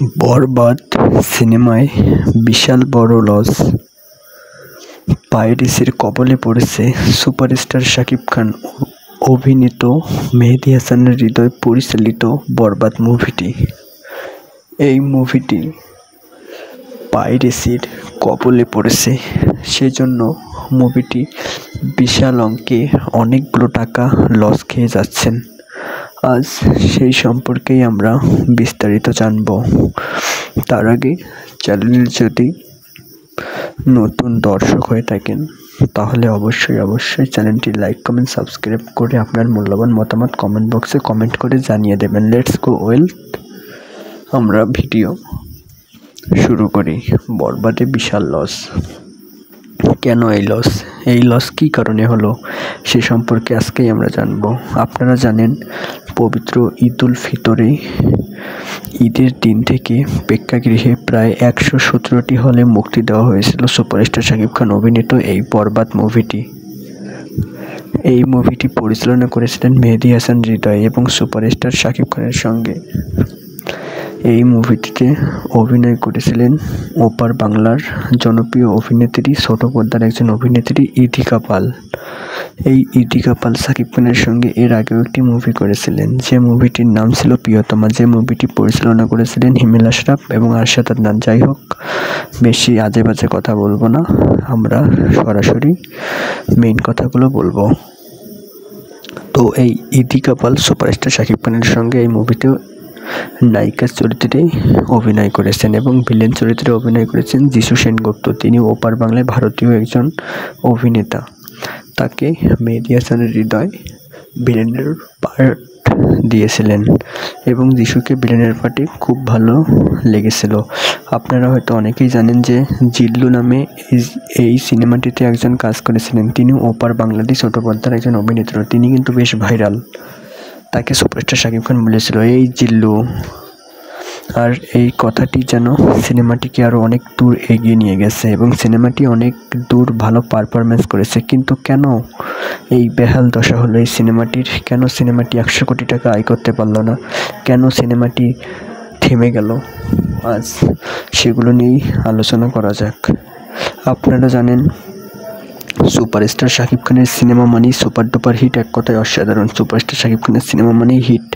বরবাদ সিনেমায় বিশাল বড় লস, পাইরেসির কবলে পড়েছে সুপারস্টার শাকিব খান অভিনীত মেহেদী হাসানের হৃদয় পরিচালিত বরবাদ মুভিটি। এই মুভিটি পাইরেসির কবলে পড়েছে, সেজন্য মুভিটি বিশাল অঙ্কে অনেকগুলো টাকা লস খেয়ে যাচ্ছেন। আজ সেই সম্পর্কেই আমরা বিস্তারিত জানব। তার আগে চ্যানেল যদি নতুন দর্শক হয়ে থাকেন তাহলে অবশ্যই চ্যানেলটি লাইক, কমেন্ট, সাবস্ক্রাইব করে আপনার মূল্যবান মতামত কমেন্ট বক্সে কমেন্ট করে জানিয়ে দেবেন। লেটস গো ওয়েল, আমরা ভিডিও শুরু করি। বরবাদে বিশাল লস। কেন এই লস কী কারণে হলো সে সম্পর্কে আজকেই আমরা জানব। আপনারা জানেন, পবিত্র ঈদুল ফিতরে ঈদের দিন থেকে প্রেক্ষাগৃহে প্রায় 117টি হলে মুক্তি দেওয়া হয়েছিল সুপারস্টার শাকিব খান অভিনীত এই বরবাদ মুভিটি। এই মুভিটি পরিচালনা করেছিলেন মেহেদী হাসান হৃদয় এবং সুপারস্টার শাকিব খানের সঙ্গে এই মুভিটিতে অভিনয় করেছিলেন ওপার বাংলার জনপ্রিয় অভিনেত্রী, ছোট পর্দার একজন অভিনেত্রী ইথিকা পাল। এই ইথিকা পাল শাকিব খানের সঙ্গে এর আগেও একটি মুভি করেছিলেন, যে মুভিটির নাম ছিল প্রিয়তমা, যে মুভিটি পরিচালনা করেছিলেন হিমেল আশরাফ এবং আরশাদ আদনান। যাই হোক, বেশি আজে বাজে কথা বলবো না, আমরা সরাসরি মেইন কথাগুলো বলবো। তো এই ইথিকা পাল সুপারস্টার শাকিব খানের সঙ্গে এই মুভিতেও নায়িকার চরিত্রে অভিনয় করেছেন এবং ভিলেন চরিত্রে অভিনয় করেছেন যিশু সেনগুপ্ত। তিনি ওপার বাংলায় ভারতীয় একজন অভিনেতা। তাকে মেহেদী হাসানের হৃদয় ভিলেনের পার্ট দিয়েছিলেন এবং যিশুকে ভিলেনের পার্টে খুব ভালো লেগেছিল। আপনারা হয়তো অনেকেই জানেন যে জিল্লু নামে এই সিনেমাটিতে একজন কাজ করেছিলেন। তিনি ওপার বাংলাদেশ ছোট পর্দার একজন অভিনেত্রী। তিনি কিন্তু বেশ ভাইরাল। তাকে সুপারস্টার শাকিব খান বলেছিল এই জিল্লু। আর এই কথাটি যেন সিনেমাটিকে আরও অনেক দূর এগিয়ে নিয়ে গেছে এবং সিনেমাটি অনেক দূর ভালো পারফরমেন্স করেছে। কিন্তু কেন এই বেহাল দশা হলো এই সিনেমাটির? কেন সিনেমাটি 100 কোটি টাকা আয় করতে পারলো না? কেন সিনেমাটি থেমে গেল? আজ সেগুলো নিয়েই আলোচনা করা যাক। আপনারা জানেন, সুপারস্টার শাকিব খানের সিনেমা মানেই সুপার ডুপার হিট, এক কথায় অসাধারণ। সুপারস্টার শাকিব খানের সিনেমা মানেই হিট,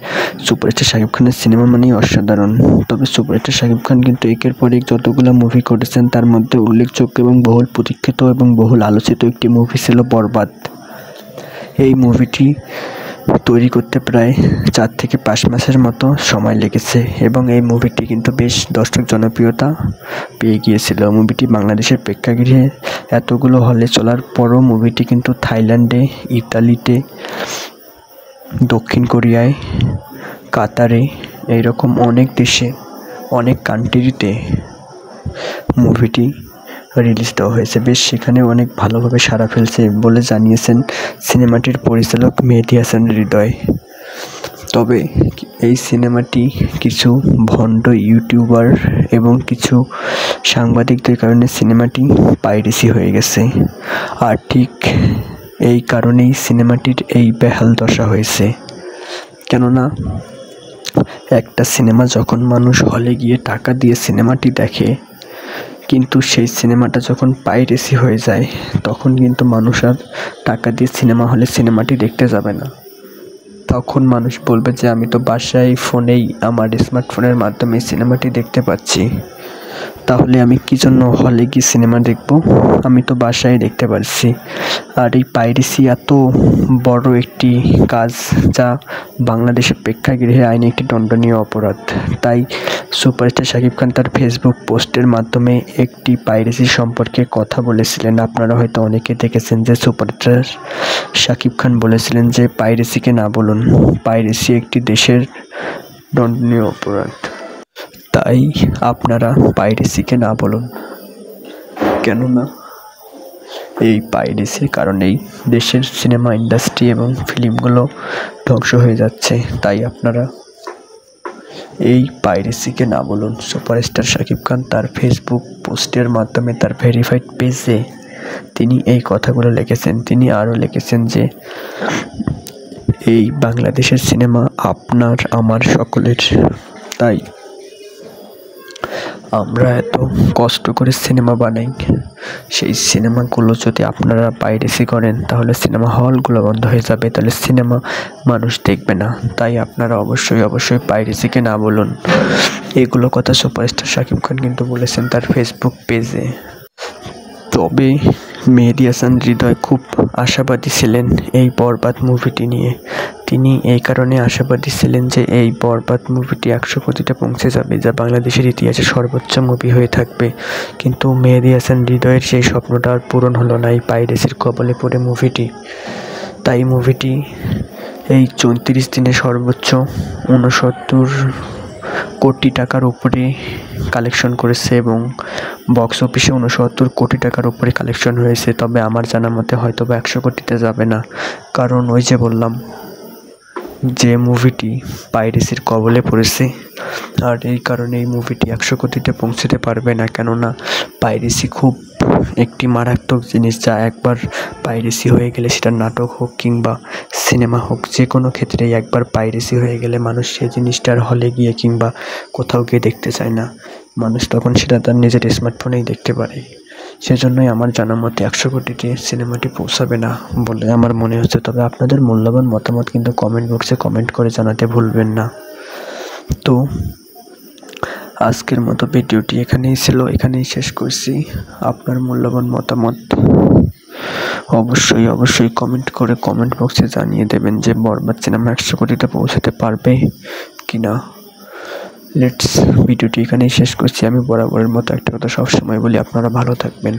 সুপারস্টার শাকিব খানের সিনেমা মানেই অসাধারণ। তবে সুপারস্টার শাকিব খান কিন্তু একের পর এক যতগুলো মুভি করেছেন তার মধ্যে উল্লেখযোগ্য এবং বহুল প্রতীক্ষিত এবং বহুল আলোচিত একটি মুভি ছিল বরবাদ। এই মুভিটি তৈরি করতে প্রায় 4 থেকে 5 মাসের মতো সময় লেগেছে এবং এই মুভিটি কিন্তু বেশ দর্শক জনপ্রিয়তা পেয়ে গিয়েছিল। মুভিটি বাংলাদেশের প্রেক্ষাগৃহে এতগুলো হলে চলার পরও মুভিটি কিন্তু থাইল্যান্ডে, ইতালিতে, দক্ষিণ কোরিয়ায়, কাতারে, এইরকম অনেক দেশে, অনেক কান্ট্রিতে মুভিটি রিলিজ দেওয়া হয়েছে। বেশ সেখানে অনেক ভালোভাবে সাড়া ফেলছে বলে জানিয়েছেন সিনেমাটির পরিচালক মেহেদী হাসান হৃদয়। তবে এই সিনেমাটি কিছু ভণ্ড ইউটিউবার এবং কিছু সাংবাদিকদের কারণে সিনেমাটি পাইরেসি হয়ে গেছে। আর ঠিক এই কারণেই সিনেমাটির এই বেহাল দশা হয়েছে। কেননা একটা সিনেমা যখন মানুষ হলে গিয়ে টাকা দিয়ে সিনেমাটি দেখে, কিন্তু সেই সিনেমাটা যখন পাইরেসি হয়ে যায় তখন কিন্তু মানুষ আর টাকা দিয়ে সিনেমা হলে সিনেমাটি দেখতে যাবে না। তখন মানুষ বলবে যে আমি তো বাসায় ফোনেই আমার স্মার্টফোনের মাধ্যমে সিনেমাটি দেখতে পাচ্ছি, তাহলে আমি কী জন্য হলে গিয়ে সিনেমা দেখব? আমি তো বাসায় দেখতে পারছি। আর এই পাইরেসি এত বড় একটি কাজ যা বাংলাদেশের প্রেক্ষাগৃহে আইনে একটি দণ্ডনীয় অপরাধ। তাই সুপারস্টার শাকিব খান তার ফেসবুক পোস্টের মাধ্যমে একটি পাইরেসি সম্পর্কে কথা বলেছিলেন। আপনারা হয়তো অনেকে দেখেছেন যে সুপারস্টার শাকিব খান বলেছিলেন যে পাইরেসিকে না বলুন, পাইরেসি একটি দেশের দণ্ডনীয় অপরাধ। তাই আপনারা পাইরেসিকে না বলুন, কেননা এই পাইরেসির কারণেই দেশের সিনেমা ইন্ডাস্ট্রি এবং ফিল্মগুলো ধ্বংস হয়ে যাচ্ছে। তাই আপনারা এই পাইরেসিকে না বলুন। সুপারস্টার শাকিব খান তার ফেসবুক পোস্টের মাধ্যমে তার ভেরিফাইড পেজে তিনি এই কথাগুলো লিখেছেন। তিনি আরও লিখেছেন যে এই বাংলাদেশের সিনেমা আপনার আমার সকলের। তাই আমরা এত কষ্ট করে সিনেমা বানাই, সেই সিনেমাগুলো যদি আপনারা পাইরেসি করেন তাহলে সিনেমা হলগুলো বন্ধ হয়ে যাবে, তাহলে সিনেমা মানুষ দেখবে না। তাই আপনারা অবশ্যই পাইরেসিকে না বলুন। এগুলো কথা সুপারস্টার শাকিব খান কিন্তু বলেছেন তার ফেসবুক পেজে। তবে মেহেদী হাসান হৃদয় খুব আশাবাদী ছিলেন এই বরবাদ মুভিটি নিয়ে। তিনি এই কারণে আশাবাদী ছিলেন যে এই বরবাদ মুভিটি 100 কোটিতে পৌঁছে যাবে, যা বাংলাদেশের ইতিহাসে সর্বোচ্চ মুভি হয়ে থাকবে। কিন্তু মেহেদী হাসান হৃদয়ের সেই স্বপ্নটা আর পূরণ হলো না এই পাইরেসির কবলে পড়ে মুভিটি। তাই মুভিটি এই 34 দিনে সর্বোচ্চ 69 কোটি টাকার উপরে কালেকশন করেছে এবং বক্স অফিসে 69 কোটি টাকার উপরে কালেকশন হয়েছে। তবে আমার জানা মতে হয়তো বা 100 কোটিতে যাবে না, কারণ ওই যে বললাম যে মুভিটি পাইরেসির কবলে পড়েছে, আর এই কারণে এই মুভিটি 100 কোটিতে পৌঁছতে পারবে না। কেননা পাইরেসি খুব একটি মারাত্মক জিনিস, যা একবার পাইরেসি হয়ে গেলে, সেটা নাটক হোক কিংবা সিনেমা হোক, যে কোনো ক্ষেত্রেই একবার পাইরেসি হয়ে গেলে মানুষ সেই জিনিসটার হলে গিয়ে কিংবা কোথাও গিয়ে দেখতে চায় না। মানুষ তখন সেটা তার নিজের স্মার্টফোনেই দেখতে পারে। সেজন্যই আমার জানা মতে 100 কোটিতে সিনেমাটি পৌঁছাবে না বলে আমার মনে হচ্ছে। তবে আপনাদের মূল্যবান মতামত কিন্তু কমেন্ট বক্সে কমেন্ট করে জানাতে ভুলবেন না। তো আজকের মতো ভিডিওটি এখানেই শেষ করছি। আপনার মূল্যবান মতামত অবশ্যই কমেন্ট করে কমেন্ট বক্সে জানিয়ে দেবেন যে বরবাদ সিনেমা 100 কোটিতে পৌঁছাতে পারবে কিনা। ভিডিওটি এখানেই শেষ করছি। আমি বরাবরের মতো একটা কথা সবসময় বলি, আপনারা ভালো থাকবেন।